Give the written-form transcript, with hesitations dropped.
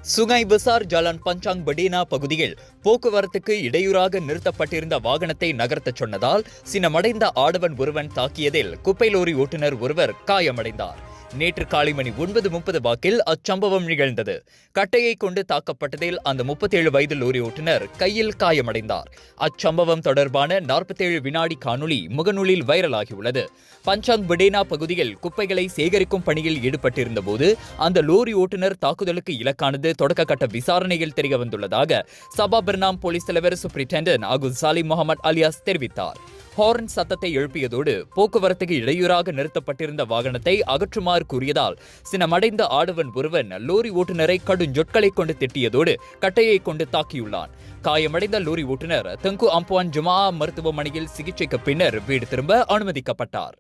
Sungai பசார் Jalan Panchang படேனா பகுதியில் போக்குவரத்துக்கு இடையூறாக நிறுத்தப்பட்டிருந்த வாகனத்தை நகர்த்தச் சொன்னதால் சினமடைந்த ஆடவன் ஒருவன் தாக்கியதில் குப்பை லோரி ஓட்டுநர் ஒருவர் காயமடைந்தார். நேற்று காலை மணி 9:30 வாக்கில் அச்சம்பவம் நிகழ்ந்தது. கட்டையை கொண்டு தாக்கப்பட்டதில் அந்த 37 வயது லோரி ஓட்டுநர் கையில் காயமடைந்தார். அச்சம்பவம் தொடர்பான 47 வினாடி காணொலி முகநூலில் வைரலாகியுள்ளது. பஞ்சாங் படேனா பகுதியில் குப்பைகளை சேகரிக்கும் பணியில் ஈடுபட்டிருந்த போது அந்த லோரி ஓட்டுநர் தாக்குதலுக்கு இலக்கானது தொடக்க கட்ட விசாரணையில் தெரியவந்துள்ளதாக சபாக் பெர்னாம் போலீஸ் தலைவர் சூப்பரிண்டென்டென்ட் அகுல் சாலிம் முகமது அலியாஸ் தெரிவித்தார். ஹார்ன் சத்தத்தை எழுப்பியதோடு போக்குவரத்துக்கு இடையூறாக நிறுத்தப்பட்டிருந்த வாகனத்தை அகற்றுமாறு கூறியதால் சினமடைந்த ஆடவன் ஒருவன் லோரி ஓட்டுநரை கடுஞ்சொற்களை கொண்டு திட்டியதோடு கட்டையை கொண்டு தாக்கியுள்ளான். காயமடைந்த லோரி ஓட்டுநர் தங்கு அம்புவான் ஜுமா மருத்துவமனையில் சிகிச்சைக்கு பின்னர் வீடு திரும்ப அனுமதிக்கப்பட்டார்.